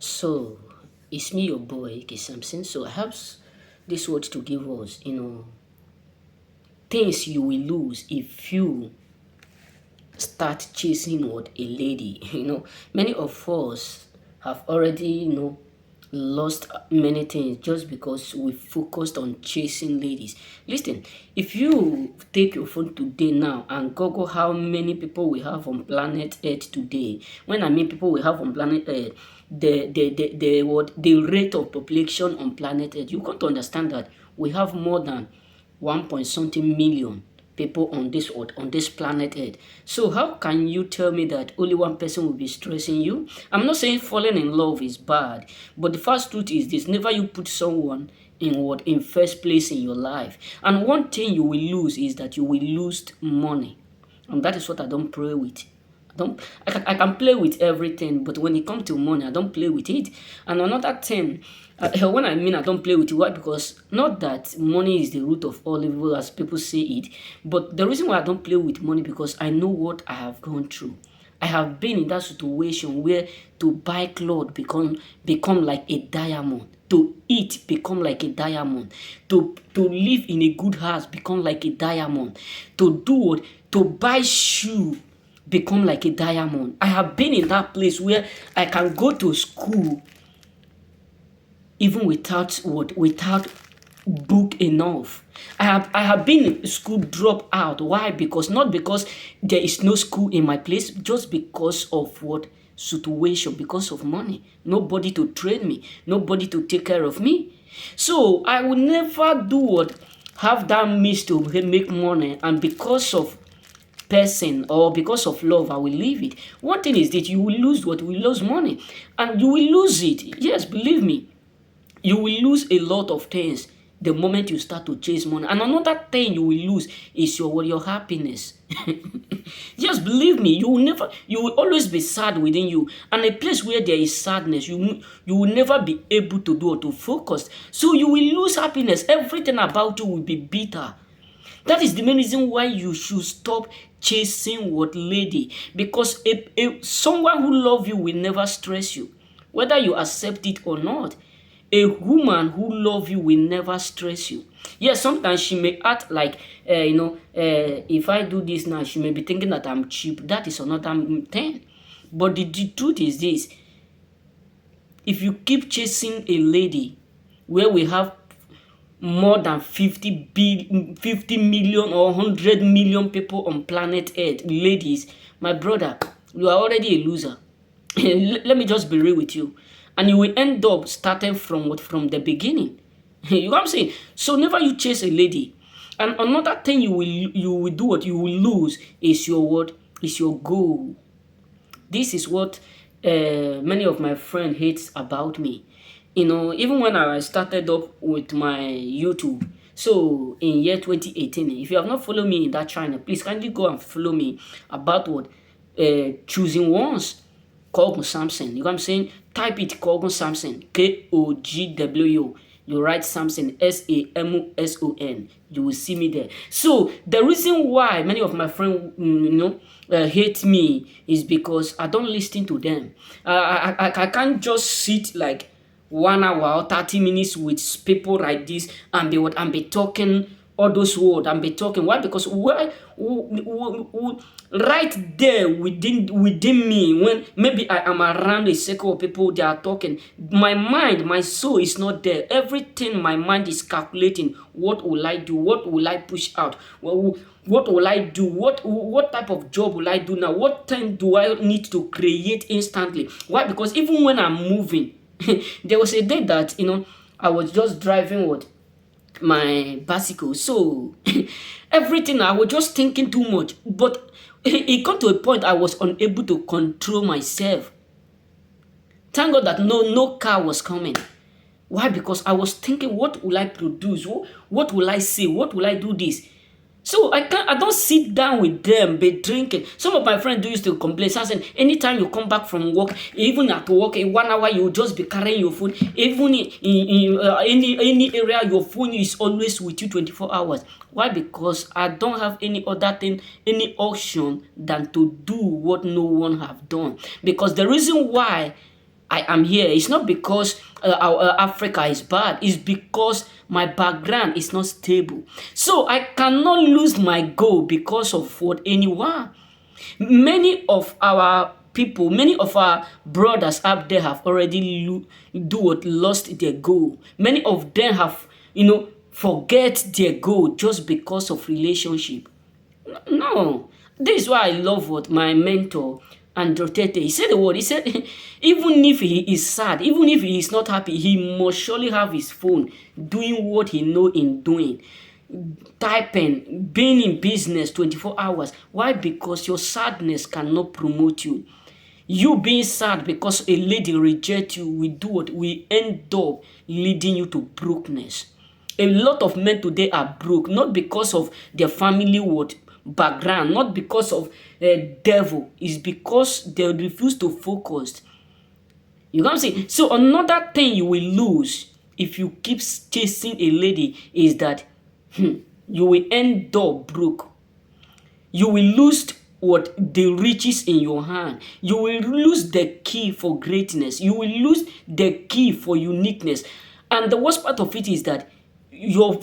So it's me, your boy, K Samson. So I have this word to give us, things you will lose if you start chasing what a lady. Many of us have already, lost many things just because we focused on chasing ladies. Listen, if you take your phone today now and Google how many people we have on planet Earth today, when I mean people we have on planet Earth, the rate of population on planet Earth, you got to understand that we have more than 1 point something million people on this earth, on this planet Earth. So how can you tell me that only one person will be stressing you? I'm not saying falling in love is bad, but the first truth is this: never you put someone in first place in your life. And one thing you will lose is that you will lose money, and that is what I don't pray with. I can play with everything, but when it comes to money, I don't play with it. And another thing, when I mean I don't play with it, why? Because not that money is the root of all evil, as people say it, but the reason why I don't play with money because I know what I have gone through. I have been in that situation where to buy clothes become like a diamond. To eat become like a diamond. To live in a good house become like a diamond. To do what? To buy shoe become like a diamond. I have been in that place where I can go to school even without book enough. I have been in school drop out. Why? Because not because there is no school in my place, just because of what situation, because of money. Nobody to train me, nobody to take care of me. So I will never do what have that means to make money, and because of person or because of love I will leave it. One thing is that you will lose what? We lose money, and you will lose it. Yes, believe me, you will lose a lot of things the moment you start to chase money. And another thing you will lose is your happiness. Just believe me, you will always be sad within you. And a place where there is sadness, you will never be able to do or to focus. So you will lose happiness. Everything about you will be bitter. That is the main reason why you should stop chasing what lady. Because someone who love you will never stress you, whether you accept it or not. A woman who love you will never stress you. Yes, sometimes she may act like, if I do this now, she may be thinking that I'm cheap. That is another thing. But the truth is this: if you keep chasing a lady where we have more than 50 million or 100 million people on planet Earth, ladies, my brother, you are already a loser. Let me just be real with you. And you will end up starting from what? From the beginning. You know what I'm saying? So never you chase a lady. And another thing you will do what you will lose is your what? Is your goal. This is what many of my friends hates about me. Even when I started up with my YouTube, so in year 2018, if you have not followed me in that channel, please kindly go and follow me about what choosing ones. Kogun Samson. You know what I'm saying? Type it Kogun Samson. Kogwo. You write Samson, Samuson. You will see me there. So the reason why many of my friends, hate me is because I don't listen to them. I can't just sit like 1 hour or 30 minutes with people like this and be talking all those words and be talking. Why? Because right there within me, when maybe I am around a circle of people, they are talking, my mind, my soul is not there. Everything my mind is calculating: what will I do? What will I push out? What will I do? What type of job will I do now? What time do I need to create instantly? Why? Because even when I'm moving, there was a day that I was just driving my bicycle. So everything, I was just thinking too much. But it got to a point I was unable to control myself. Thank God that no car was coming. Why? Because I was thinking, what will I produce? What will I say? What will I do this? So I don't sit down with them, be drinking. Some of my friends do used to complain, saying anytime you come back from work, even at work, in 1 hour, you just be carrying your phone. Even in any area, your phone is always with you 24 hours. Why? Because I don't have any other thing, any option than to do what no one have done. Because the reason why I am here. It's not because our Africa is bad. It's because my background is not stable. So I cannot lose my goal because of what anyone. Many of our people, many of our brothers up there have already lost their goal. Many of them have, forget their goal just because of relationship. No, this is why I love what my mentor Andrew Tete. He said the word. He said, even if he is sad, even if he is not happy, he must surely have his phone doing what he know in doing, typing, being in business 24 hours. Why? Because your sadness cannot promote you. You being sad because a lady reject you will do what? Will end up leading you to brokenness. A lot of men today are broke, not because of their family what background, not because of devil. It's because they refuse to focus. You know what I'm saying? So another thing you will lose if you keep chasing a lady is that you will end up broke. You will lose what the riches in your hand. You will lose the key for greatness. You will lose the key for uniqueness. And the worst part of it is that your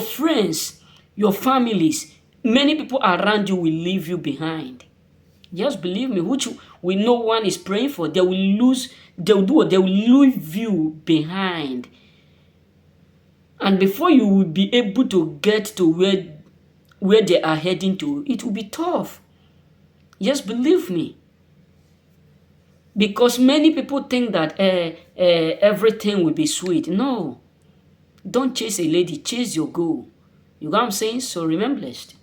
friends, your families, many people around you will leave you behind. Just believe me, which we no one is praying for. They will lose, they will do what? They will leave you behind. And before you will be able to get to where they are heading to, it will be tough. Just believe me. Because many people think that everything will be sweet. No. Don't chase a lady, chase your goal. You know what I'm saying? So remain blessed.